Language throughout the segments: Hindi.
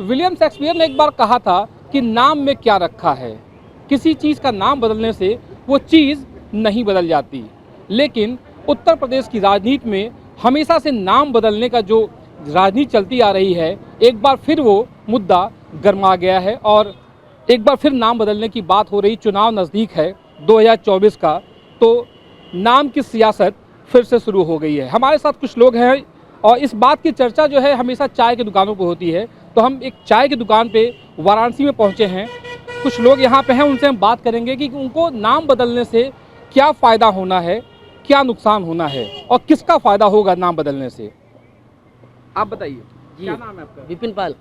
विलियम शेक्सपियर ने एक बार कहा था कि नाम में क्या रखा है। किसी चीज़ का नाम बदलने से वो चीज़ नहीं बदल जाती, लेकिन उत्तर प्रदेश की राजनीति में हमेशा से नाम बदलने का जो राजनीति चलती आ रही है, एक बार फिर वो मुद्दा गर्मा गया है और एक बार फिर नाम बदलने की बात हो रही। चुनाव नज़दीक है 2024 का, तो नाम की सियासत फिर से शुरू हो गई है। हमारे साथ कुछ लोग हैं और इस बात की चर्चा जो है हमेशा चाय की दुकानों पर होती है, तो हम एक चाय की दुकान पे वाराणसी में पहुंचे हैं। कुछ लोग यहाँ पे हैं, उनसे हम बात करेंगे कि उनको नाम बदलने से क्या फ़ायदा होना है, क्या नुकसान होना है और किसका फ़ायदा होगा नाम बदलने से। आप बताइए, क्या नाम है आपका? विपिन पाल।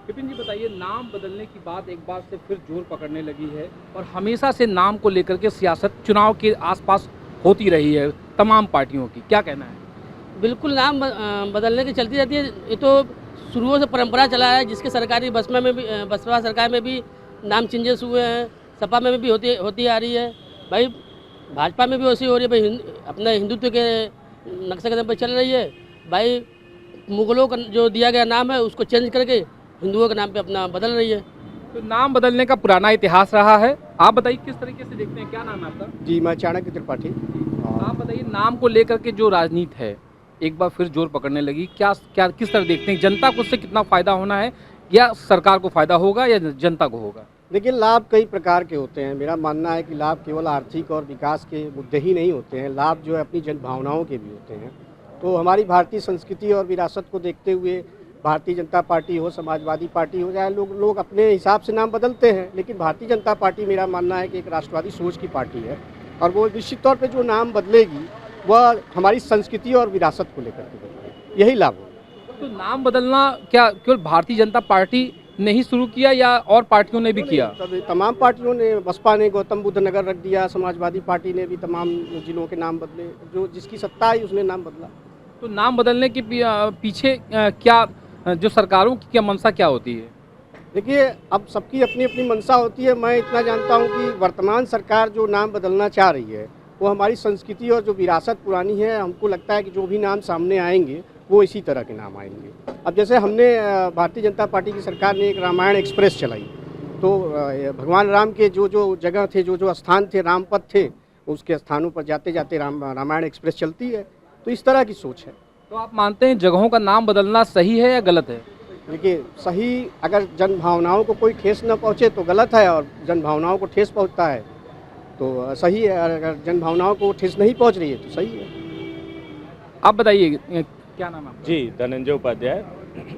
विपिन जी बताइए, नाम बदलने की बात एक बार से फिर जोर पकड़ने लगी है और हमेशा से नाम को लेकर के सियासत चुनाव के आसपास होती रही है तमाम पार्टियों की, क्या कहना है? बिल्कुल, नाम बदलने की चलती रहती है। ये तो शुरुओं से परंपरा चला है, जिसके सरकारी बसपा सरकार में भी नाम चेंजेस हुए हैं, सपा में भी होती आ रही है भाई, भाजपा में भी वैसी हो रही है भाई। अपने हिंदुत्व के नक्शे कदम पर चल रही है भाई। मुगलों का जो दिया गया नाम है उसको चेंज करके हिंदुओं के नाम पे अपना बदल रही है। तो नाम बदलने का पुराना इतिहास रहा है, आप बताइए किस तरीके से देखते हैं? क्या नाम है आपका? जी, मैं चाणक्य त्रिपाठी। आप बताइए, नाम को लेकर के जो राजनीति है एक बार फिर जोर पकड़ने लगी, क्या किस तरह देखते हैं? जनता को उससे कितना फ़ायदा होना है, या सरकार को फ़ायदा होगा या जनता को होगा? देखिए, लाभ कई प्रकार के होते हैं। मेरा मानना है कि लाभ केवल आर्थिक और विकास के मुद्दे ही नहीं होते हैं, लाभ जो है अपनी जनभावनाओं के भी होते हैं। तो हमारी भारतीय संस्कृति और विरासत को देखते हुए भारतीय जनता पार्टी हो, समाजवादी पार्टी हो, चाहे लोग अपने हिसाब से नाम बदलते हैं, लेकिन भारतीय जनता पार्टी मेरा मानना है कि एक राष्ट्रवादी सोच की पार्टी है और वो निश्चित तौर पे जो नाम बदलेगी वह हमारी संस्कृति और विरासत को लेकर के बदलेगी, यही लाभ होगा। तो नाम बदलना क्या केवल भारतीय जनता पार्टी ने ही शुरू किया या और पार्टियों ने भी किया? तमाम पार्टियों ने, बसपा ने गौतम बुद्ध नगर रख दिया, समाजवादी पार्टी ने भी तमाम जिलों के नाम बदले, जो जिसकी सत्ता आई उसने नाम बदला। तो नाम बदलने के पीछे क्या जो सरकारों की क्या मंशा क्या होती है? देखिए, अब सबकी अपनी अपनी मंशा होती है। मैं इतना जानता हूं कि वर्तमान सरकार जो नाम बदलना चाह रही है वो हमारी संस्कृति और जो विरासत पुरानी है, हमको लगता है कि जो भी नाम सामने आएंगे वो इसी तरह के नाम आएंगे। अब जैसे हमने भारतीय जनता पार्टी की सरकार ने एक रामायण एक्सप्रेस चलाई, तो भगवान राम के जो जो जगह थे, जो जो स्थान थे, रामपथ थे, उसके स्थानों पर जाते जाते रामायण एक्सप्रेस चलती है। तो इस तरह की सोच है। तो आप मानते हैं जगहों का नाम बदलना सही है या गलत है? देखिए, सही अगर जन भावनाओं को कोई ठेस न पहुँचे तो गलत है, और जन भावनाओं को ठेस पहुँचता है तो सही है। अगर जन भावनाओं को ठेस नहीं पहुँच रही है तो सही है। आप बताइए, क्या नाम है आपका? जी, धनंजय उपाध्याय।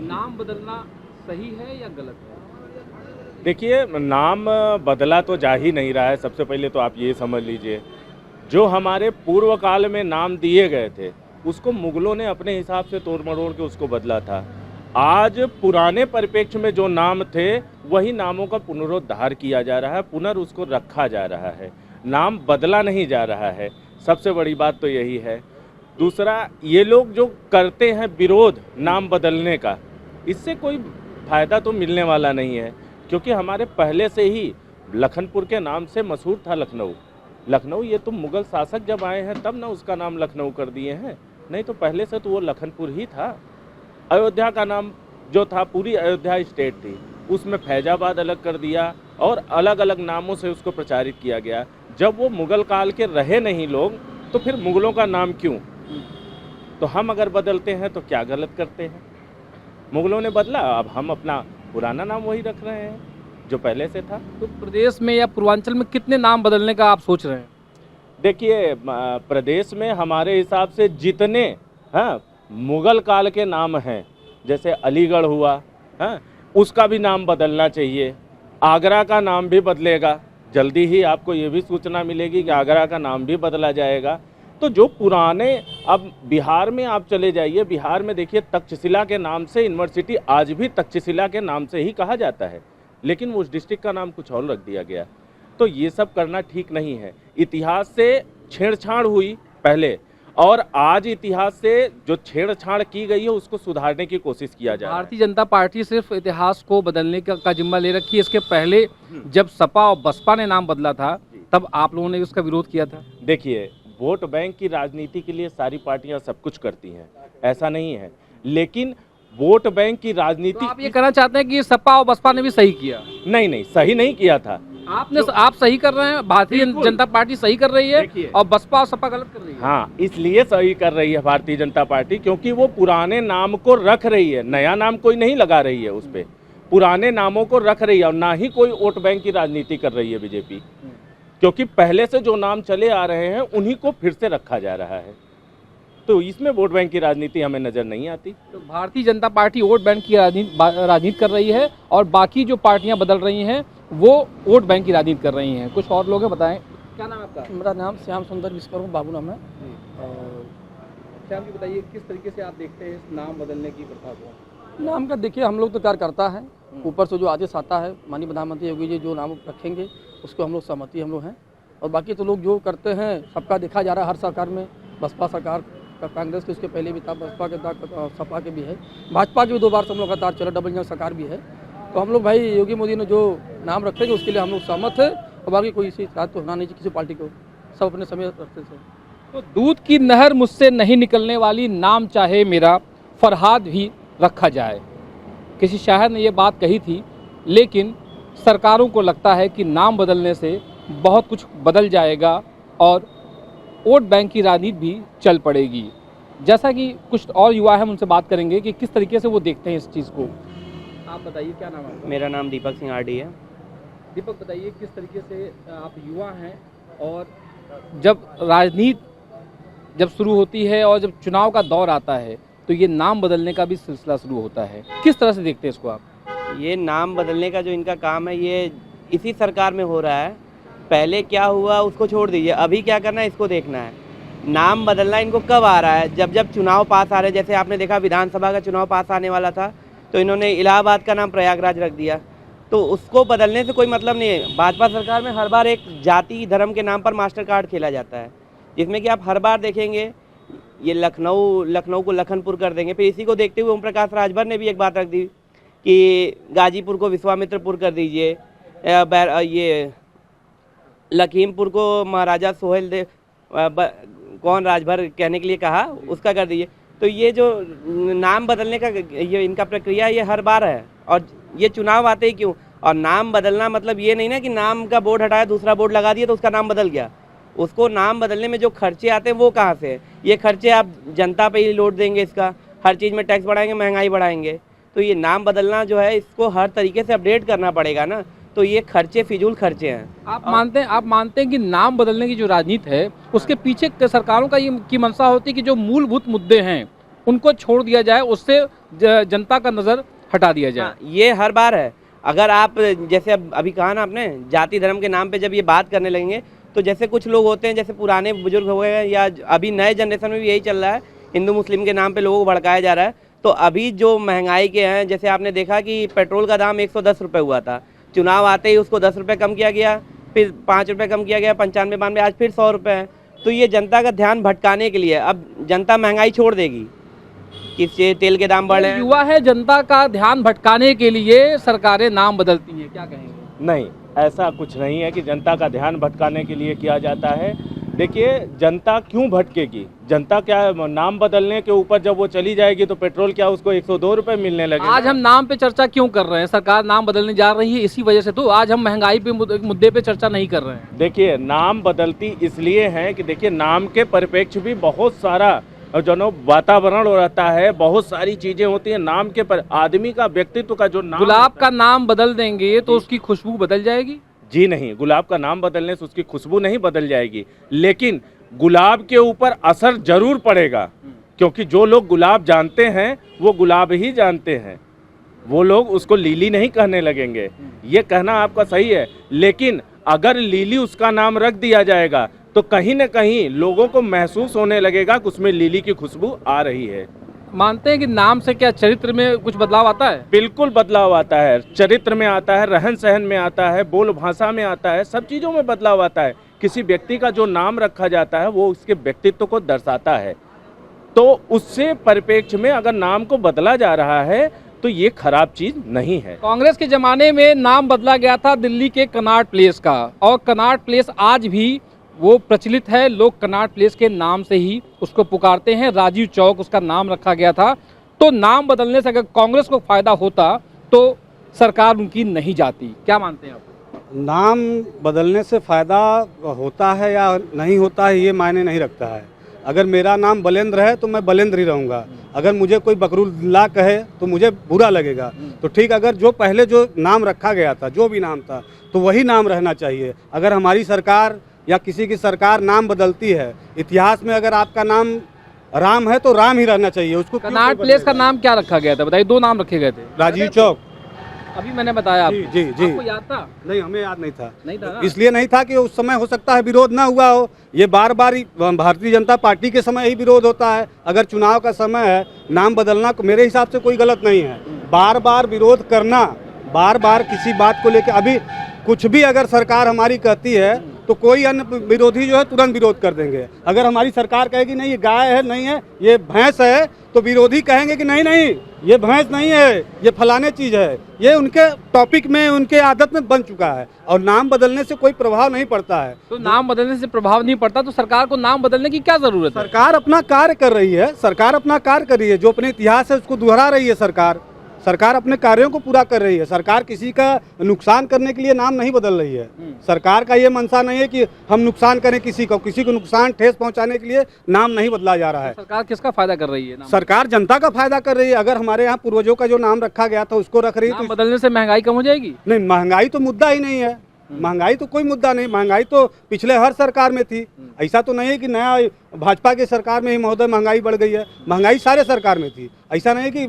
नाम बदलना सही है या गलत है? देखिए, नाम बदला तो जा ही नहीं रहा है। सबसे पहले तो आप ये समझ लीजिए, जो हमारे पूर्व काल में नाम दिए गए थे उसको मुगलों ने अपने हिसाब से तोड़ मरोड़ के उसको बदला था। आज पुराने परिप्रेक्ष्य में जो नाम थे वही नामों का पुनरुद्धार किया जा रहा है, उसको रखा जा रहा है, नाम बदला नहीं जा रहा है। सबसे बड़ी बात तो यही है। दूसरा, ये लोग जो करते हैं विरोध नाम बदलने का, इससे कोई फ़ायदा तो मिलने वाला नहीं है, क्योंकि हमारे पहले से ही लखनपुर के नाम से मशहूर था लखनऊ। ये तो मुग़ल शासक जब आए हैं तब ना उसका नाम लखनऊ कर दिए हैं, नहीं तो पहले से तो वो लखनपुर ही था। अयोध्या का नाम जो था, पूरी अयोध्या स्टेट थी, उसमें फैजाबाद अलग कर दिया और अलग अलग नामों से उसको प्रचारित किया गया। जब वो मुग़ल काल के रहे नहीं लोग, तो फिर मुग़लों का नाम क्यों? तो हम अगर बदलते हैं तो क्या गलत करते हैं? मुग़लों ने बदला, अब हम अपना पुराना नाम वही रख रहे हैं जो पहले से था। तो प्रदेश में या पूर्वांचल में कितने नाम बदलने का आप सोच रहे हैं? देखिए, प्रदेश में हमारे हिसाब से जितने मुग़ल काल के नाम हैं, जैसे अलीगढ़ हुआ, उसका भी नाम बदलना चाहिए। आगरा का नाम भी बदलेगा, जल्दी ही आपको ये भी सूचना मिलेगी कि आगरा का नाम भी बदला जाएगा। तो जो पुराने, अब बिहार में आप चले जाइए, बिहार में देखिए तक्षशिला के नाम से यूनिवर्सिटी आज भी तक्षशिला के नाम से ही कहा जाता है, लेकिन उस डिस्ट्रिक्ट का नाम कुछ और रख दिया गया। तो ये सब करना ठीक नहीं है। इतिहास से छेड़छाड़ हुई पहले, और आज इतिहास से जो छेड़छाड़ की गई है उसको सुधारने की कोशिश किया जा रहा है। भारतीय जनता पार्टी सिर्फ इतिहास को बदलने का जिम्मा ले रखी है। इसके पहले जब सपा और बसपा ने नाम बदला था तब आप लोगों ने उसका विरोध किया था। देखिए, वोट बैंक की राजनीति के लिए सारी पार्टियां सब कुछ करती हैं, ऐसा नहीं है, लेकिन वोट बैंक की तो राजनीति। आप ये कहना चाहते हैं कि ये सपा और बसपा ने भी सही किया? नहीं, सही नहीं किया था। आप सही कर रहे हैं, भारतीय बिल्कुल। जनता पार्टी सही कर रही है देखिए। और बसपा और सपा गलत कर रही है। हाँ, इसलिए सही कर रही है भारतीय जनता पार्टी, क्योंकि वो पुराने नाम को रख रही है, नया नाम कोई नहीं लगा रही है उस पे, पुराने नामों को रख रही है और ना ही कोई वोट बैंक की राजनीति कर रही है बीजेपी, क्योंकि पहले से जो नाम चले आ रहे हैं उन्हीं को फिर से रखा जा रहा है। तो इसमें वोट बैंक की राजनीति हमें नजर नहीं आती। तो Bharatiya Janata party vote bank की राजनीति कर रही है और बाकी जो पार्टियां बदल रही हैं वो वोट बैंक की राजनीति कर रही हैं। कुछ और लोग हैं, बताएं क्या नाम है आपका? मेरा नाम श्याम सुंदर विश्वकर्मा बाबू नाम है। और श्याम जी बताइए, किस तरीके से आप देखते हैं इस नाम बदलने की प्रथा को? नाम का देखिए, हम लोग तो कार्यकर्ता है, ऊपर से जो आदेश आता है माननीय प्रधानमंत्री योगी जी जो नाम रखेंगे उसको हम लोग सहमति हम लोग हैं। और बाकी तो लोग जो करते हैं सबका देखा जा रहा है, हर सरकार में, बसपा सरकार, कांग्रेस के उसके पहले भी था, बसपा के था, सपा के भी है, भाजपा की भी 2 बार से हम लोग लगातार चला, डबल इंजन सरकार भी है। तो हम लोग भाई योगी मोदी ने जो नाम रखेंगे उसके लिए हम लोग सहमत है और बाकी कोई इसी बात तो होना नहीं चाहिए किसी पार्टी को, सब अपने समय रखते थे। तो दूध की नहर मुझसे नहीं निकलने वाली, नाम चाहे मेरा फरहाद भी रखा जाए, किसी शायर ने ये बात कही थी। लेकिन सरकारों को लगता है कि नाम बदलने से बहुत कुछ बदल जाएगा और वोट बैंक की राजनीति भी चल पड़ेगी। जैसा कि कुछ और युवा हैं, उनसे बात करेंगे कि किस तरीके से वो देखते हैं इस चीज़ को। आप बताइए, क्या नाम है? मेरा नाम दीपक सिंह आरडी है। दीपक बताइए, किस तरीके से आप युवा हैं और जब राजनीति जब शुरू होती है और जब चुनाव का दौर आता है तो ये नाम बदलने का भी सिलसिला शुरू होता है, किस तरह से देखते हैं इसको आप? ये नाम बदलने का जो इनका काम है ये इसी सरकार में हो रहा है। पहले क्या हुआ उसको छोड़ दीजिए, अभी क्या करना है इसको देखना है। नाम बदलना इनको कब आ रहा है? जब चुनाव पास आ रहे हैं। जैसे आपने देखा विधानसभा का चुनाव पास आने वाला था तो इन्होंने इलाहाबाद का नाम प्रयागराज रख दिया, तो उसको बदलने से कोई मतलब नहीं है। भाजपा सरकार में हर बार एक जाति धर्म के नाम पर मास्टर कार्ड खेला जाता है, जिसमें कि आप हर बार देखेंगे ये लखनऊ को लखनपुर कर देंगे। फिर इसी को देखते हुए ओम प्रकाश राजभर ने भी एक बात रख दी कि गाजीपुर को विश्वामित्रपुर कर दीजिए, ये लखीमपुर को महाराजा सोहेल देव कौन राजभर कहने के लिए कहा उसका कर दीजिए। तो ये जो नाम बदलने का ये इनका प्रक्रिया ये हर बार है और ये चुनाव आते ही क्यों। और नाम बदलना मतलब ये नहीं ना कि नाम का बोर्ड हटाया दूसरा बोर्ड लगा दिया तो उसका नाम बदल गया। उसको नाम बदलने में जो खर्चे आते हैं वो कहाँ से है? ये खर्चे आप जनता पे ही लोड देंगे, इसका हर चीज़ में टैक्स बढ़ाएंगे, महंगाई बढ़ाएंगे। तो ये नाम बदलना जो है इसको हर तरीके से अपडेट करना पड़ेगा ना, तो ये खर्चे फिजूल खर्चे हैं। आप मानते हैं कि नाम बदलने की जो राजनीति है उसके पीछे सरकारों का ये की मंशा होती है कि जो मूलभूत मुद्दे हैं उनको छोड़ दिया जाए, उससे जनता का नज़र हटा दिया जाए। हाँ, ये हर बार है। अगर आप जैसे अभी कहा ना आपने, जाति धर्म के नाम पे जब ये बात करने लगेंगे तो जैसे कुछ लोग होते हैं, जैसे पुराने बुजुर्ग हो गए या अभी नए जनरेशन में भी यही चल रहा है, हिंदू मुस्लिम के नाम पे लोगों को भड़काया जा रहा है। तो अभी जो महंगाई के हैं, जैसे आपने देखा कि पेट्रोल का दाम 110 रुपये हुआ था, चुनाव आते ही उसको 10 रुपये कम किया गया, फिर 5 रुपये कम किया गया, 95 92, आज फिर 100 रुपये है। तो ये जनता का ध्यान भटकाने के लिए अब जनता महंगाई छोड़ देगी, किससे तेल के दाम बढ़े। युवा है, जनता का ध्यान भटकाने के लिए सरकारें नाम बदलती हैं, क्या कहेंगे? नहीं, ऐसा कुछ नहीं है कि जनता का ध्यान भटकाने के लिए किया जाता है। देखिए, जनता क्यों भटकेगी? जनता क्या नाम बदलने के ऊपर जब वो चली जाएगी तो पेट्रोल क्या उसको 102 रुपये मिलने लगे? आज हम नाम पे चर्चा क्यों कर रहे हैं? सरकार नाम बदलने जा रही है इसी वजह से, तो आज हम महंगाई पे मुद्दे पे चर्चा नहीं कर रहे हैं। देखिए, नाम बदलती इसलिए है कि देखिए नाम के परिप्रेक्ष्य भी बहुत सारा जो वातावरण रहता है, बहुत सारी चीजें होती हैं। नाम के पर आदमी का व्यक्तित्व का जो नाम, गुलाब का नाम बदल देंगे तो उसकी खुशबू बदल जाएगी? जी नहीं, गुलाब का नाम बदलने से उसकी खुशबू नहीं बदल जाएगी, लेकिन गुलाब के ऊपर असर जरूर पड़ेगा, क्योंकि जो लोग गुलाब जानते हैं वो गुलाब ही जानते हैं, वो लोग उसको लीली नहीं कहने लगेंगे। ये कहना आपका सही है, लेकिन अगर लीली उसका नाम रख दिया जाएगा तो कहीं न कहीं लोगों को महसूस होने लगेगा कि उसमें लीली की खुशबू आ रही है। मानते हैं कि नाम से क्या चरित्र में कुछ बदलाव आता है? बिल्कुल बदलाव आता है, चरित्र में आता है, रहन सहन में आता है, बोल भाषा में आता है, सब चीज़ों में बदलाव आता है। किसी व्यक्ति का जो नाम रखा जाता है वो उसके व्यक्तित्व को दर्शाता है, तो उससे परिप्रेक्ष्य में अगर नाम को बदला जा रहा है तो ये खराब चीज़ नहीं है। कांग्रेस के ज़माने में नाम बदला गया था दिल्ली के कनॉट प्लेस का, और कनॉट प्लेस आज भी वो प्रचलित है, लोग कनॉट प्लेस के नाम से ही उसको पुकारते हैं। राजीव चौक उसका नाम रखा गया था। तो नाम बदलने से अगर कांग्रेस को फायदा होता तो सरकार उनकी नहीं जाती। क्या मानते हैं आप? नाम बदलने से फ़ायदा होता है या नहीं होता है ये मायने नहीं रखता है। अगर मेरा नाम बलेंद्र है तो मैं बलेंद्र ही रहूँगा। अगर मुझे कोई बकरुल्ला कहे तो मुझे बुरा लगेगा। तो ठीक, अगर जो पहले जो नाम रखा गया था, जो भी नाम था, तो वही नाम रहना चाहिए। अगर हमारी सरकार या किसी की सरकार नाम बदलती है, इतिहास में अगर आपका नाम राम है तो राम ही रहना चाहिए। उसको क्यों कनाट कोई प्लेस का बदलेगा? नाम क्या रखा गया था बताइए? 2 नाम रखे गए थे। राजीव चौक। अभी मैंने बताया आपको। जी, जी। आपको याद था? नहीं, हमें याद नहीं था। नहीं था ना? इसलिए नहीं था कि उस समय हो सकता है विरोध ना हुआ हो। ये बार बार भारतीय जनता पार्टी के समय ही विरोध होता है। अगर चुनाव का समय है, नाम बदलना मेरे हिसाब से कोई गलत नहीं है। बार बार विरोध करना, बार बार किसी बात को लेकर, अभी कुछ भी अगर सरकार हमारी कहती है तो कोई अन्य विरोधी जो है तुरंत विरोध कर देंगे। अगर हमारी सरकार कहेगी नहीं ये गाय है, नहीं है ये भैंस है, तो विरोधी कहेंगे कि नहीं नहीं ये भैंस नहीं है, ये फलाने चीज़ है। ये उनके टॉपिक में, उनके आदत में बन चुका है और नाम बदलने से कोई प्रभाव नहीं पड़ता है। तो नाम बदलने से प्रभाव नहीं पड़ता तो सरकार को नाम बदलने की क्या जरूरत है? सरकार अपना कार्य कर रही है, सरकार अपना कार्य कर रही है। जो अपने इतिहास है उसको दोहरा रही है। सरकार अपने कार्यों को पूरा कर रही है। सरकार किसी का नुकसान करने के लिए नाम नहीं बदल रही है। सरकार का ये मंशा नहीं है कि हम नुकसान करें किसी को नुकसान ठेस पहुंचाने के लिए नाम नहीं बदला जा रहा है। सरकार किसका फायदा कर रही है? नाम सरकार जनता का फायदा कर रही है। अगर हमारे यहाँ पूर्वजों का जो नाम रखा गया था उसको रख रही है नाम तो बदलने से महंगाई कम हो जाएगी? नहीं, महंगाई तो मुद्दा ही नहीं है। महंगाई तो कोई मुद्दा नहीं। महंगाई तो पिछले हर सरकार में थी। ऐसा तो नहीं है कि नया भाजपा की सरकार में ही महोदय महंगाई बढ़ गई है। महंगाई सारे सरकार में थी। ऐसा नहीं कि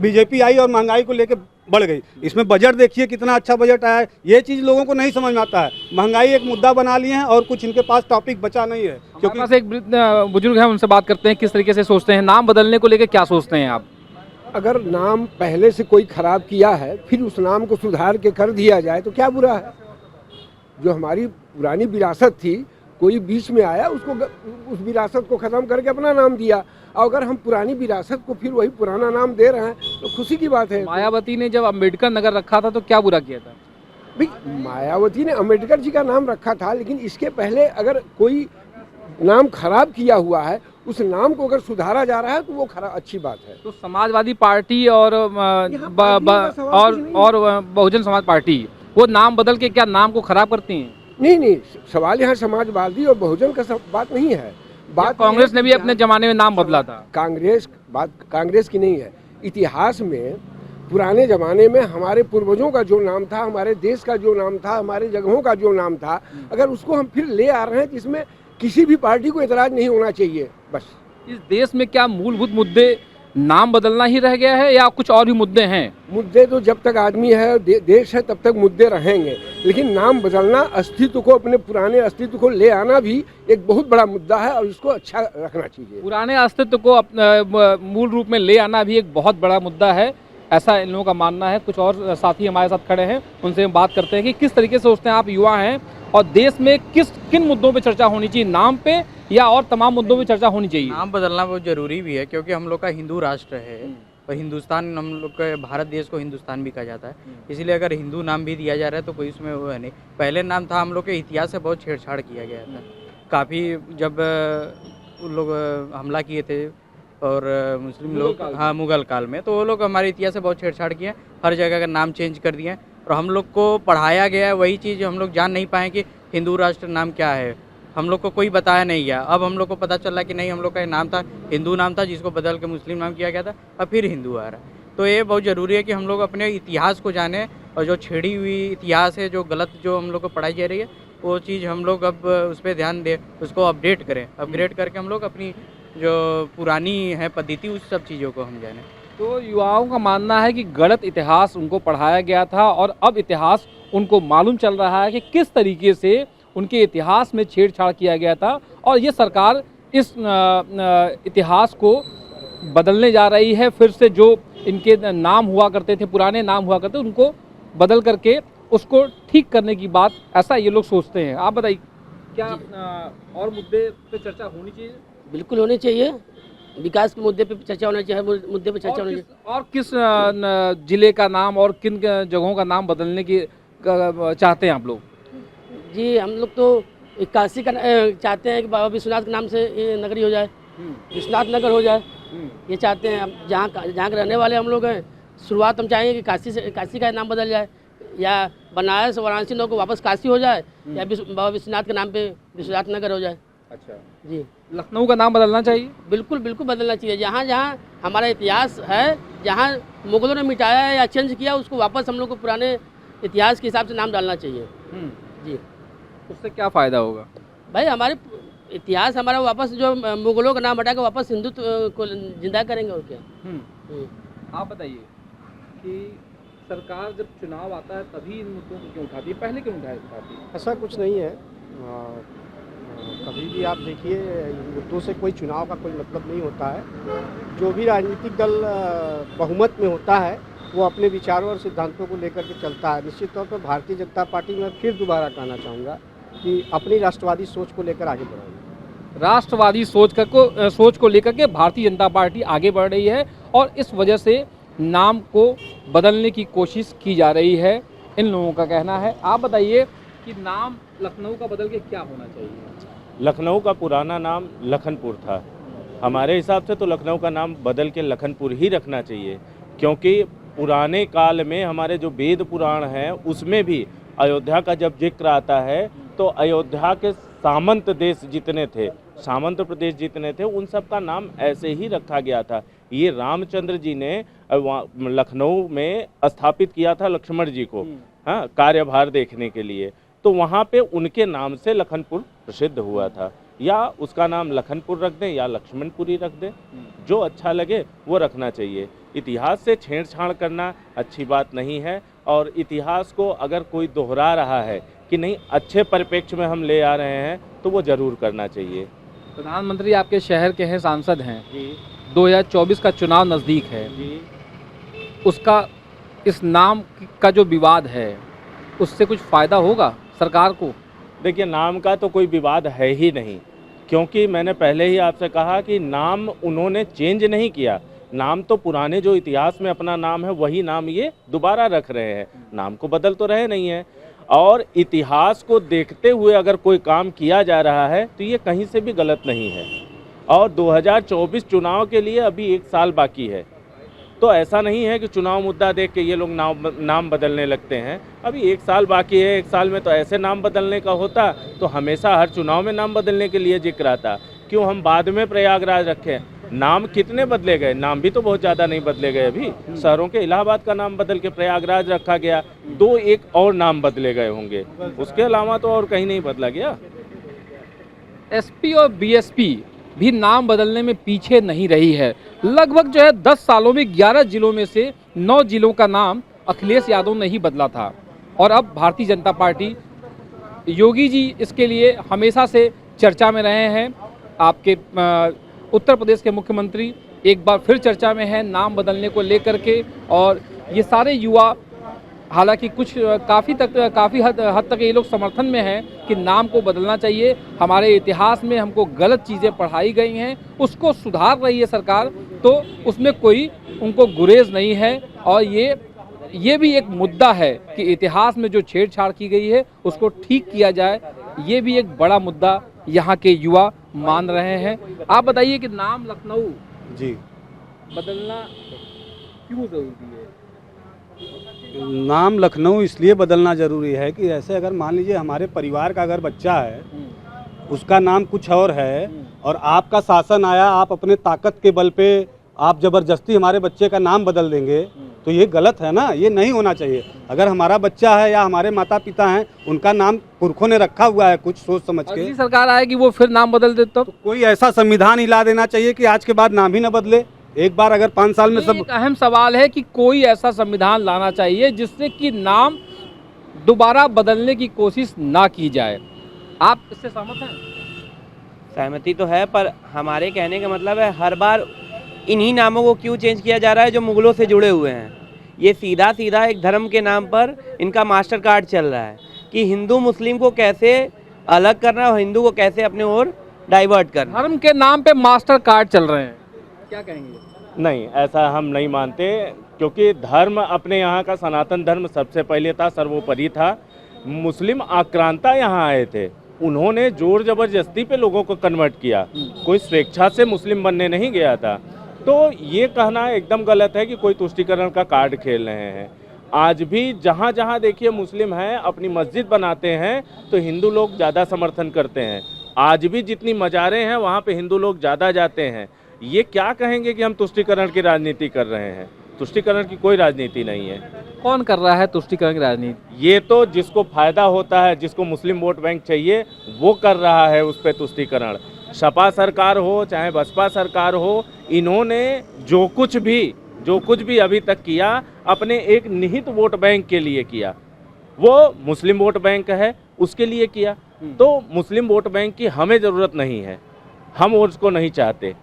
बीजेपी आई और महंगाई को लेकर बढ़ गई। इसमें बजट देखिए कितना अच्छा बजट आया है। ये चीज़ लोगों को नहीं समझ में आता है। महंगाई एक मुद्दा बना लिए हैं और कुछ इनके पास टॉपिक बचा नहीं है। हमारे पास एक बुजुर्ग है, उनसे बात करते हैं किस तरीके से सोचते हैं नाम बदलने को लेकर। क्या सोचते हैं आप? अगर नाम पहले से कोई खराब किया है फिर उस नाम को सुधार के कर दिया जाए तो क्या बुरा है? जो हमारी पुरानी विरासत थी, कोई बीच में आया उसको उस विरासत को ख़त्म करके अपना नाम दिया। और अगर हम पुरानी विरासत को फिर वही पुराना नाम दे रहे हैं तो खुशी की बात है। मायावती ने जब अम्बेडकर नगर रखा था तो क्या बुरा किया था? भाई, मायावती ने अम्बेडकर जी का नाम रखा था, लेकिन इसके पहले अगर कोई नाम खराब किया हुआ है, उस नाम को अगर सुधारा जा रहा है तो वो खराब अच्छी बात है। तो समाजवादी पार्टी और बहुजन समाज पार्टी वो नाम बदल के क्या नाम को खराब करती हैं? नहीं, सवाल यहाँ समाजवादी और बहुजन का बात नहीं है। बात कांग्रेस ने भी अपने जमाने में नाम बदला था। बात कांग्रेस की नहीं है। इतिहास में पुराने ज़माने में हमारे पूर्वजों का जो नाम था, हमारे देश का जो नाम था, हमारे जगहों का जो नाम था, अगर उसको हम फिर ले आ रहे हैं तो इसमें किसी भी पार्टी को एतराज़ नहीं होना चाहिए। बस इस देश में क्या मूलभूत मुद्दे नाम बदलना ही रह गया है या कुछ और भी मुद्दे हैं? मुद्दे तो जब तक आदमी है, देश है, तब तक मुद्दे रहेंगे। लेकिन नाम बदलना, अस्तित्व को, अपने पुराने अस्तित्व को ले आना भी एक बहुत बड़ा मुद्दा है और इसको अच्छा रखना चाहिए। पुराने अस्तित्व को मूल रूप में ले आना भी एक बहुत बड़ा मुद्दा है, ऐसा इन लोगों का मानना है। कुछ और साथी हमारे साथ खड़े हैं, उनसे हम बात करते हैं कि किस तरीके से सोचते हैं। आप युवा हैं और देश में किन मुद्दों पे चर्चा होनी चाहिए, नाम पे या और तमाम मुद्दों पे चर्चा होनी चाहिए? नाम बदलना बहुत ज़रूरी भी है क्योंकि हम लोग का हिंदू राष्ट्र है और हिंदुस्तान, हम लोग के भारत देश को हिंदुस्तान भी कहा जाता है। इसलिए अगर हिंदू नाम भी दिया जा रहा है तो कोई उसमें वो है नहीं। पहले नाम था, हम लोग के इतिहास से बहुत छेड़छाड़ किया गया था। काफ़ी जब उन लोग हमला किए थे और मुस्लिम लोग, हाँ, मुग़ल काल में, तो वो लोग हमारे इतिहास से बहुत छेड़छाड़ किए हैं। हर जगह का नाम चेंज कर दिए हैं और हम लोग को पढ़ाया गया है वही चीज़। हम लोग जान नहीं पाए कि हिंदू राष्ट्र नाम क्या है। हम लोग को कोई बताया नहीं गया। अब हम लोग को पता चला कि नहीं, हम लोग का नाम था, हिंदू नाम था, जिसको बदल के मुस्लिम नाम किया गया था और फिर हिंदू आ रहा है। तो ये बहुत ज़रूरी है कि हम लोग अपने इतिहास को जानें और जो छेड़ी हुई इतिहास है, जो गलत जो हम लोग को पढ़ाई जा रही है, वो चीज़ हम लोग अब उस पर ध्यान दें, उसको अपडेट करें। अपग्रेड करके हम लोग अपनी जो पुरानी है पद्धति, उस सब चीज़ों को हम जानें। तो युवाओं का मानना है कि गलत इतिहास उनको पढ़ाया गया था और अब इतिहास उनको मालूम चल रहा है कि किस तरीके से उनके इतिहास में छेड़छाड़ किया गया था और ये सरकार इस इतिहास को बदलने जा रही है। फिर से जो इनके नाम हुआ करते थे, पुराने नाम हुआ करते, उनको बदल करके उसको ठीक करने की बात, ऐसा ये लोग सोचते हैं। आप बताइए, क्या और मुद्दे पे चर्चा होनी चाहिए? बिल्कुल होनी चाहिए। विकास के मुद्दे पे चर्चा होना चाहिए, मुद्दे पे चर्चा होनी चाहिए। और किस जिले का नाम और किन जगहों का नाम बदलने की चाहते हैं आप लोग? जी, हम लोग तो काशी का चाहते हैं कि बाबा विश्वनाथ के नाम से ये नगरी हो जाए, विश्वनाथ नगर हो जाए। ये चाहते हैं। अब जहाँ के रहने वाले हम लोग हैं, शुरुआत हम चाहेंगे कि काशी का नाम बदल जाए, या बनारस वाराणसी नगर को वापस काशी हो जाए, या बाबा विश्वनाथ के नाम पे विश्वनाथ नगर हो जाए। अच्छा, जी लखनऊ का नाम बदलना चाहिए। बिल्कुल बिल्कुल बदलना चाहिए। जहाँ जहाँ हमारा इतिहास है, जहाँ मुगलों ने मिटाया है या चेंज किया, उसको वापस हम लोग को पुराने इतिहास के हिसाब से नाम डालना चाहिए। जी, उससे क्या फ़ायदा होगा? भाई हमारे इतिहास हमारा वापस जो मुगलों का नाम हटा के वापस हिंदुत्व को जिंदा करेंगे और क्या। आप बताइए कि सरकार जब चुनाव आता है तभी इन मुद्दों को क्यों उठाती है, पहले क्यों उठाती है? ऐसा कुछ नहीं है। कभी भी आप देखिए, इन मुद्दों से कोई चुनाव का कोई मतलब नहीं होता है। जो भी राजनीतिक दल बहुमत में होता है, वो अपने विचारों और सिद्धांतों को लेकर के चलता है। निश्चित तौर पर भारतीय जनता पार्टी में फिर दोबारा कहना चाहूँगा कि अपनी राष्ट्रवादी सोच को लेकर आगे बढ़ेगी। राष्ट्रवादी सोच को लेकर के भारतीय जनता पार्टी आगे बढ़ रही है, और इस वजह से नाम को बदलने की कोशिश की जा रही है, इन लोगों का कहना है। आप बताइए कि नाम लखनऊ का बदल के क्या होना चाहिए? लखनऊ का पुराना नाम लखनपुर था। हमारे हिसाब से तो लखनऊ का नाम बदल के लखनपुर ही रखना चाहिए, क्योंकि पुराने काल में हमारे जो वेद पुराण हैं उसमें भी अयोध्या का जब जिक्र आता है तो अयोध्या के सामंत देश जितने थे, सामंत प्रदेश जितने थे, उन सब का नाम ऐसे ही रखा गया था। ये रामचंद्र जी ने लखनऊ में स्थापित किया था लक्ष्मण जी को, हाँ, कार्यभार देखने के लिए, तो वहाँ पे उनके नाम से लखनपुर प्रसिद्ध हुआ था। या उसका नाम लखनपुर रख दें या लक्ष्मणपुरी रख दें, जो अच्छा लगे वो रखना चाहिए। इतिहास से छेड़छाड़ करना अच्छी बात नहीं है, और इतिहास को अगर कोई दोहरा रहा है कि नहीं अच्छे परिप्रेक्ष्य में हम ले आ रहे हैं तो वो ज़रूर करना चाहिए। प्रधानमंत्री आपके शहर के हैं, सांसद हैं जी। 2024 का चुनाव नज़दीक है जी। उसका इस नाम का जो विवाद है उससे कुछ फ़ायदा होगा सरकार को? देखिए, नाम का तो कोई विवाद है ही नहीं, क्योंकि मैंने पहले ही आपसे कहा कि नाम उन्होंने चेंज नहीं किया। नाम तो पुराने जो इतिहास में अपना नाम है वही नाम ये दोबारा रख रहे हैं, नाम को बदल तो रहे नहीं है। और इतिहास को देखते हुए अगर कोई काम किया जा रहा है तो ये कहीं से भी गलत नहीं है। और 2024 चुनाव के लिए अभी 1 साल बाकी है, तो ऐसा नहीं है कि चुनाव मुद्दा देख के ये लोग नाम बदलने लगते हैं। अभी 1 साल बाकी है, 1 साल में तो ऐसे नाम बदलने का होता तो हमेशा हर चुनाव में नाम बदलने के लिए जिक्र आता। क्यों हम बाद में प्रयागराज रखें? नाम कितने बदले गए? नाम भी तो बहुत ज़्यादा नहीं बदले गए। अभी शहरों के इलाहाबाद का नाम बदल के प्रयागराज रखा गया, 2-1 और नाम बदले गए होंगे, उसके अलावा तो और कहीं नहीं बदला गया। एसपी और बीएसपी भी नाम बदलने में पीछे नहीं रही है। लगभग जो है 10 सालों में 11 जिलों में से 9 जिलों का नाम अखिलेश यादव ने ही बदला था, और अब भारतीय जनता पार्टी, योगी जी इसके लिए हमेशा से चर्चा में रहे हैं। आपके उत्तर प्रदेश के मुख्यमंत्री एक बार फिर चर्चा में हैं नाम बदलने को लेकर के, और ये सारे युवा, हालांकि कुछ काफ़ी हद तक ये लोग समर्थन में हैं कि नाम को बदलना चाहिए। हमारे इतिहास में हमको गलत चीज़ें पढ़ाई गई हैं, उसको सुधार रही है सरकार, तो उसमें कोई उनको गुरेज नहीं है। और ये भी एक मुद्दा है कि इतिहास में जो छेड़छाड़ की गई है उसको ठीक किया जाए, ये भी एक बड़ा मुद्दा यहाँ के युवा मान रहे हैं। आप बताइए कि नाम लखनऊ जी बदलना क्यों ज़रूरी है? नाम लखनऊ इसलिए बदलना ज़रूरी है कि ऐसे अगर मान लीजिए हमारे परिवार का अगर बच्चा है, उसका नाम कुछ और है, और आपका शासन आया, आप अपने ताकत के बल पे आप ज़बरदस्ती हमारे बच्चे का नाम बदल देंगे, तो ये गलत है ना, ये नहीं होना चाहिए। अगर हमारा बच्चा है या हमारे माता पिता हैं, उनका नाम पुरखों ने रखा हुआ है कुछ सोच समझ के, अगली सरकार आएगी वो फिर नाम बदल दे तो कोई ऐसा संविधान हिला देना चाहिए कि आज के बाद नाम ही न बदले। एक बार अगर 5 साल में सब, एक अहम सवाल है कि कोई ऐसा संविधान लाना चाहिए जिससे कि नाम दोबारा बदलने की कोशिश ना की जाए। आप इससे सहमत हैं? सहमति तो है, पर हमारे कहने का मतलब है हर बार इन्हीं नामों को क्यों चेंज किया जा रहा है जो मुगलों से जुड़े हुए हैं। ये सीधा सीधा एक धर्म के नाम पर इनका मास्टर कार्ड चल रहा है कि हिंदू मुस्लिम को कैसे अलग करना और हिंदू को कैसे अपने ओर डाइवर्ट करना। धर्म के नाम पे मास्टर कार्ड चल रहे हैं, क्या कहेंगे? नहीं, ऐसा हम नहीं मानते, क्योंकि धर्म अपने यहाँ का सनातन धर्म सबसे पहले था, सर्वोपरि था। मुस्लिम आक्रांता यहाँ आए थे, उन्होंने जोर जबरदस्ती पे लोगों को कन्वर्ट किया, कोई स्वेच्छा से मुस्लिम बनने नहीं गया था। तो ये कहना एकदम गलत है कि कोई तुष्टीकरण का कार्ड खेल रहे हैं। आज भी जहाँ जहाँ देखिए मुस्लिम हैं अपनी मस्जिद बनाते हैं तो हिंदू लोग ज़्यादा समर्थन करते हैं। आज भी जितनी मज़ारें हैं वहाँ पे हिंदू लोग ज़्यादा जाते हैं। ये क्या कहेंगे कि हम तुष्टीकरण की राजनीति कर रहे हैं? तुष्टीकरण की कोई राजनीति नहीं है। कौन कर रहा है तुष्टीकरण की राजनीति? ये तो जिसको फायदा होता है, जिसको मुस्लिम वोट बैंक चाहिए, वो कर रहा है उस पर तुष्टीकरण। सपा सरकार हो चाहे बसपा सरकार हो, इन्होंने जो कुछ भी अभी तक किया अपने एक निहित वोट बैंक के लिए किया। वो मुस्लिम वोट बैंक है उसके लिए किया। तो मुस्लिम वोट बैंक की हमें ज़रूरत नहीं है, हम उसको नहीं चाहते।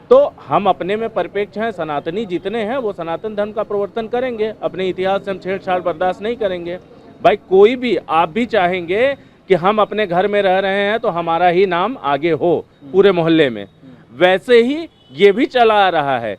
तो हम अपने में परिपेक्ष हैं। सनातनी जितने हैं वो सनातन धर्म का प्रवर्तन करेंगे, अपने इतिहास से हम छेड़छाड़ बर्दाश्त नहीं करेंगे। भाई कोई भी, आप भी चाहेंगे कि हम अपने घर में रह रहे हैं तो हमारा ही नाम आगे हो पूरे मोहल्ले में, वैसे ही ये भी चला आ रहा है।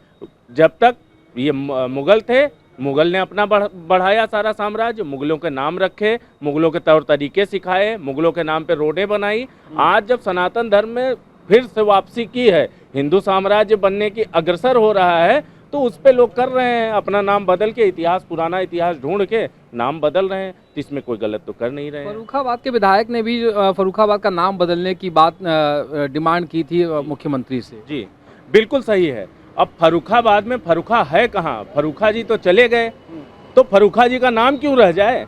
जब तक ये मुगल थे, मुगल ने अपना बढ़ाया सारा साम्राज्य, मुगलों के नाम रखे, मुगलों के तौर तरीके सिखाए, मुगलों के नाम पे रोडें बनाई। आज जब सनातन धर्म में फिर से वापसी की है, हिंदू साम्राज्य बनने की अग्रसर हो रहा है, तो उस पे लोग कर रहे हैं अपना नाम बदल के, इतिहास पुराना इतिहास ढूंढ के नाम बदल रहे हैं। तो इसमें कोई गलत तो कर नहीं रहे हैं। फर्रुखाबाद के विधायक ने भी फर्रुखाबाद का नाम बदलने की बात डिमांड की थी मुख्यमंत्री से। जी बिल्कुल सही है। अब फर्रुखाबाद में फर्रुखा है कहाँ? फर्रुखा जी तो चले गए, तो फर्रुखा जी का नाम क्यों रह जाए?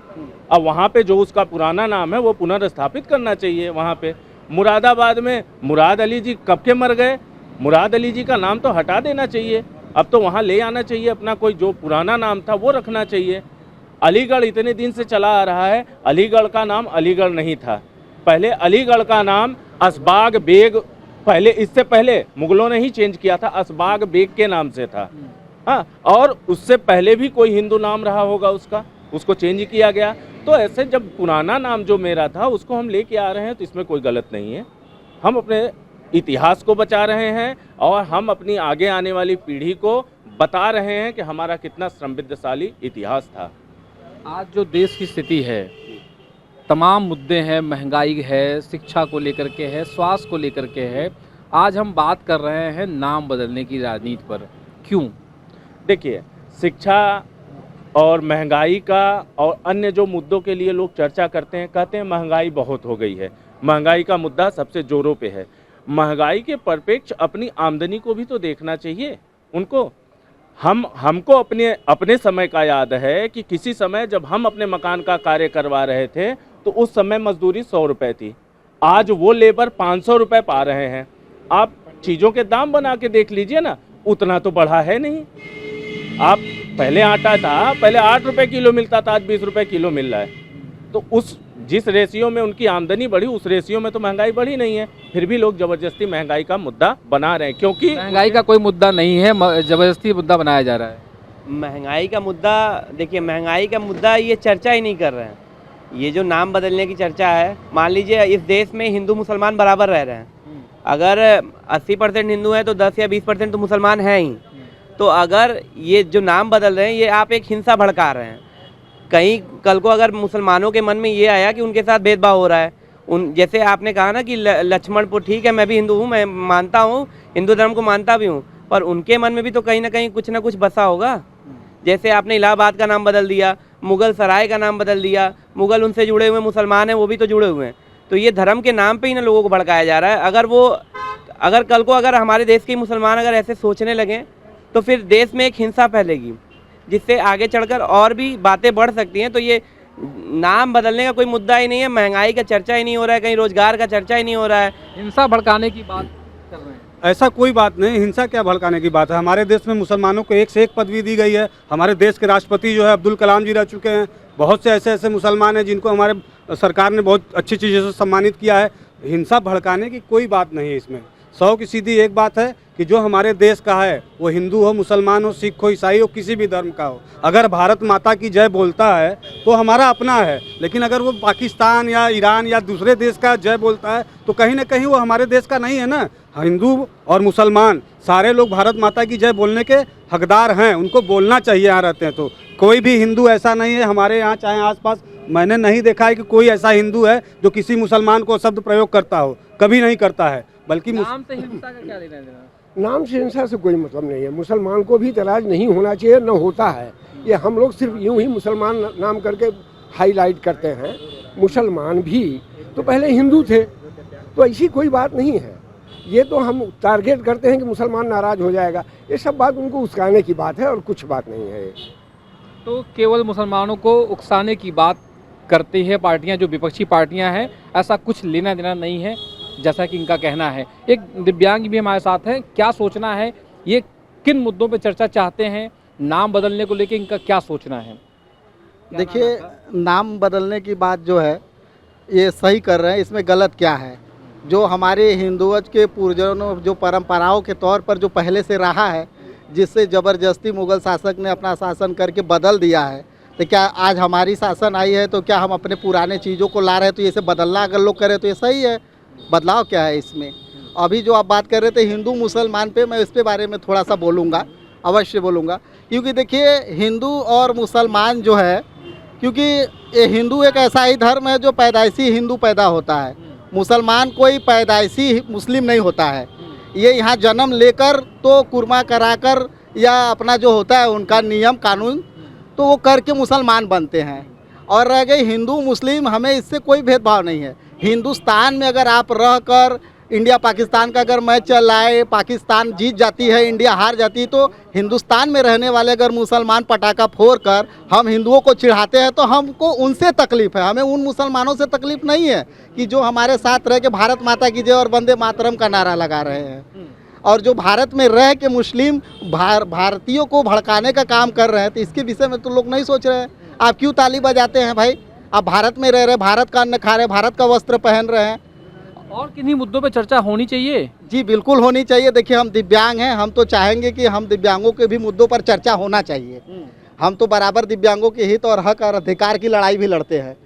अब वहाँ पे जो उसका पुराना नाम है वो पुनर्स्थापित करना चाहिए। वहाँ पे मुरादाबाद में मुराद अली जी कब के मर गए, मुराद अली जी का नाम तो हटा देना चाहिए। अब तो वहाँ ले आना चाहिए अपना कोई जो पुराना नाम था वो रखना चाहिए। अलीगढ़ इतने दिन से चला आ रहा है, अलीगढ़ का नाम अलीगढ़ नहीं था। पहले अलीगढ़ का नाम असबाग बेग, पहले इससे पहले मुगलों ने ही चेंज किया था, असबाग बेग के नाम से था। हाँ, और उससे पहले भी कोई हिंदू नाम रहा होगा उसका, उसको चेंज किया गया। तो ऐसे जब पुराना नाम जो मेरा था उसको हम लेके आ रहे हैं तो इसमें कोई गलत नहीं है। हम अपने इतिहास को बचा रहे हैं और हम अपनी आगे आने वाली पीढ़ी को बता रहे हैं कि हमारा कितना समृद्धशाली इतिहास था। आज जो देश की स्थिति है, तमाम मुद्दे हैं, महंगाई है, शिक्षा को लेकर के है, स्वास्थ्य को लेकर के है। आज हम बात कर रहे हैं नाम बदलने की राजनीति पर, क्यों? देखिए, शिक्षा और महंगाई का और अन्य जो मुद्दों के लिए लोग चर्चा करते हैं, कहते हैं महंगाई बहुत हो गई है। महंगाई का मुद्दा सबसे जोरों पे है। महंगाई के परिप्रेक्ष्य अपनी आमदनी को भी तो देखना चाहिए उनको। हमको अपने समय का याद है कि किसी समय जब हम अपने मकान का कार्य करवा रहे थे तो उस समय मजदूरी 100 रुपये थी। आज वो लेबर 500 रुपये पा रहे हैं। आप चीज़ों के दाम बना के देख लीजिए ना, उतना तो बढ़ा है नहीं। आप पहले आटा था, पहले 8 रुपये किलो मिलता था, आज 20 रुपये किलो मिल रहा है। तो उस जिस रेशियो में उनकी आमदनी बढ़ी उस रेशियो में तो महंगाई बढ़ी नहीं है। फिर भी लोग ज़बरदस्ती महंगाई का मुद्दा बना रहे हैं, क्योंकि महंगाई का कोई मुद्दा नहीं है, ज़बरदस्ती मुद्दा बनाया जा रहा है। महंगाई का मुद्दा, देखिए महंगाई का मुद्दा ये चर्चा ही नहीं कर रहे हैं। ये जो नाम बदलने की चर्चा है, मान लीजिए इस देश में हिंदू मुसलमान बराबर रह रहे हैं। अगर 80% हिंदू हैं तो 10 या 20% तो मुसलमान हैं ही। तो अगर ये जो नाम बदल रहे हैं, ये आप एक हिंसा भड़का रहे हैं। कहीं कल को अगर मुसलमानों के मन में ये आया कि उनके साथ भेदभाव हो रहा है, जैसे आपने कहा ना कि लक्ष्मणपुर, ठीक है मैं भी हिंदू हूँ, मैं मानता हूँ, हिंदू धर्म को मानता भी हूँ, पर उनके मन में भी तो कहीं ना कहीं कुछ ना कुछ बसा होगा। जैसे आपने इलाहाबाद का नाम बदल दिया, मुगल सराय का नाम बदल दिया, मुगल उनसे जुड़े हुए मुसलमान हैं वो भी तो जुड़े हुए हैं। तो ये धर्म के नाम पे ही ना लोगों को भड़काया जा रहा है। अगर कल को अगर हमारे देश के मुसलमान अगर ऐसे सोचने लगें तो फिर देश में एक हिंसा फैलेगी, जिससे आगे चढ़कर और भी बातें बढ़ सकती हैं। तो ये नाम बदलने का कोई मुद्दा ही नहीं है, महंगाई का चर्चा ही नहीं हो रहा है, कहीं रोजगार का चर्चा ही नहीं हो रहा है। हिंसा भड़काने की बात कर रहे हैं। ऐसा कोई बात नहीं, हिंसा क्या भड़काने की बात है। हमारे देश में मुसलमानों को एक से एक पदवी दी गई है। हमारे देश के राष्ट्रपति जो है अब्दुल कलाम जी रह चुके हैं। बहुत से ऐसे मुसलमान हैं जिनको हमारे सरकार ने बहुत अच्छी चीज़ों से सम्मानित किया है। हिंसा भड़काने की कोई बात नहीं है इसमें। 100 की सीधी एक बात है कि जो हमारे देश का है, वो हिंदू हो, मुसलमान हो, सिख हो, ईसाई हो, किसी भी धर्म का हो, अगर भारत माता की जय बोलता है तो हमारा अपना है। लेकिन अगर वो पाकिस्तान या ईरान या दूसरे देश का जय बोलता है तो कहीं ना कहीं वो हमारे देश का नहीं है ना। हिंदू और मुसलमान सारे लोग भारत माता की जय बोलने के हकदार हैं, उनको बोलना चाहिए। यहाँ रहते हैं तो कोई भी हिंदू ऐसा नहीं है हमारे यहाँ, चाहे आसपास मैंने नहीं देखा है कि कोई ऐसा हिंदू है जो किसी मुसलमान को शब्द प्रयोग करता हो, कभी नहीं करता है। बल्कि नाम से हिंसा का क्या लेना देना? नाम से हिंसा से कोई मतलब नहीं है। मुसलमान को भी इतराज नहीं होना चाहिए, न होता है। ये हम लोग सिर्फ यूं ही मुसलमान नाम करके हाईलाइट करते हैं। मुसलमान भी तो पहले हिंदू थे, तो ऐसी कोई बात नहीं है। ये तो हम टारगेट करते हैं कि मुसलमान नाराज़ हो जाएगा, ये सब बात उनको उकसाने की बात है और कुछ बात नहीं है। तो केवल मुसलमानों को उकसाने की बात करती है पार्टियां, जो विपक्षी पार्टियां हैं, ऐसा कुछ लेना देना नहीं है, जैसा कि इनका कहना है। एक दिव्यांग भी हमारे साथ हैं, क्या सोचना है, ये किन मुद्दों पे चर्चा चाहते हैं, नाम बदलने को लेकर इनका क्या सोचना है? देखिए, नाम बदलने की बात जो है ये सही कर रहे हैं, इसमें गलत क्या है? जो हमारे हिंदुओं के पूर्वजों जो परंपराओं के तौर पर जो पहले से रहा है, जिससे ज़बरदस्ती मुग़ल शासक ने अपना शासन करके बदल दिया है, तो क्या आज हमारी शासन आई है तो क्या हम अपने पुराने चीज़ों को ला रहे हैं? तो इसे बदलना अगर लोग करें तो ये सही है। बदलाव क्या है इसमें? अभी जो आप बात कर रहे थे हिंदू मुसलमान पे, मैं इसके बारे में थोड़ा सा बोलूँगा, अवश्य बोलूँगा। क्योंकि देखिए, हिंदू और मुसलमान जो है, क्योंकि ये हिंदू एक ऐसा ही धर्म है जो पैदाइशी हिंदू पैदा होता है। मुसलमान कोई पैदाइशी मुस्लिम नहीं होता है। ये यहाँ जन्म लेकर तो कुर्मा कराकर या अपना जो होता है उनका नियम कानून तो वो करके मुसलमान बनते हैं। और रह गई हिंदू मुस्लिम, हमें इससे कोई भेदभाव नहीं है। हिंदुस्तान में अगर आप रहकर इंडिया पाकिस्तान का अगर मैच चल रहा है, पाकिस्तान जीत जाती है, इंडिया हार जाती है, तो हिंदुस्तान में रहने वाले अगर मुसलमान पटाखा फोड़कर हम हिंदुओं को चिढ़ाते हैं तो हमको उनसे तकलीफ़ है, हमें उन मुसलमानों से तकलीफ़ नहीं है कि जो हमारे साथ रह के भारत माता की जय और वंदे मातरम का नारा लगा रहे हैं। और जो भारत में रह के मुस्लिम भारतीयों को भड़काने का काम कर रहे हैं, तो इसके विषय में तो लोग नहीं सोच रहे हैं। आप क्यों ताली बजाते हैं भाई? आप भारत में रह रहे, भारत का अन्न खा रहे, भारत का वस्त्र पहन रहे हैं। और किन्हीं मुद्दों पे चर्चा होनी चाहिए? जी बिल्कुल होनी चाहिए। देखिए, हम दिव्यांग हैं, हम तो चाहेंगे कि हम दिव्यांगों के भी मुद्दों पर चर्चा होना चाहिए। हम तो बराबर दिव्यांगों के हित और हक और अधिकार की लड़ाई भी लड़ते हैं।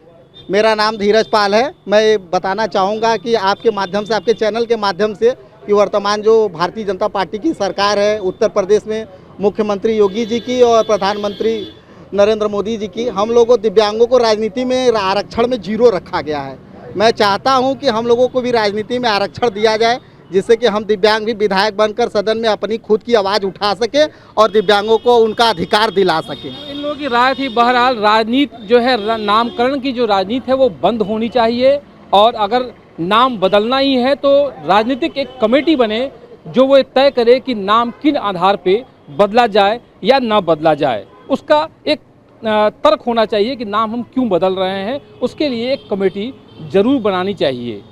मेरा नाम धीरज पाल है। मैं ये बताना चाहूँगा कि आपके माध्यम से, आपके चैनल के माध्यम से, कि वर्तमान जो भारतीय जनता पार्टी की सरकार है उत्तर प्रदेश में, मुख्यमंत्री योगी जी की और प्रधानमंत्री नरेंद्र मोदी जी की, हम लोगों दिव्यांगों को राजनीति में आरक्षण में 0 रखा गया है। मैं चाहता हूं कि हम लोगों को भी राजनीति में आरक्षण दिया जाए, जिससे कि हम दिव्यांग भी विधायक बनकर सदन में अपनी खुद की आवाज़ उठा सके और दिव्यांगों को उनका अधिकार दिला सके। इन लोगों की राय थी। बहरहाल राजनीति जो है, नामकरण की जो राजनीति है वो बंद होनी चाहिए, और अगर नाम बदलना ही है तो राजनीतिक एक कमेटी बने जो वो तय करे कि नाम किन आधार पे बदला जाए या ना बदला जाए। उसका एक तर्क होना चाहिए कि नाम हम क्यों बदल रहे हैं, उसके लिए एक कमेटी जरूर बनानी चाहिए।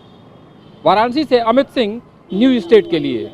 वाराणसी से अमित सिंह, न्यूज़ स्टेट के लिए।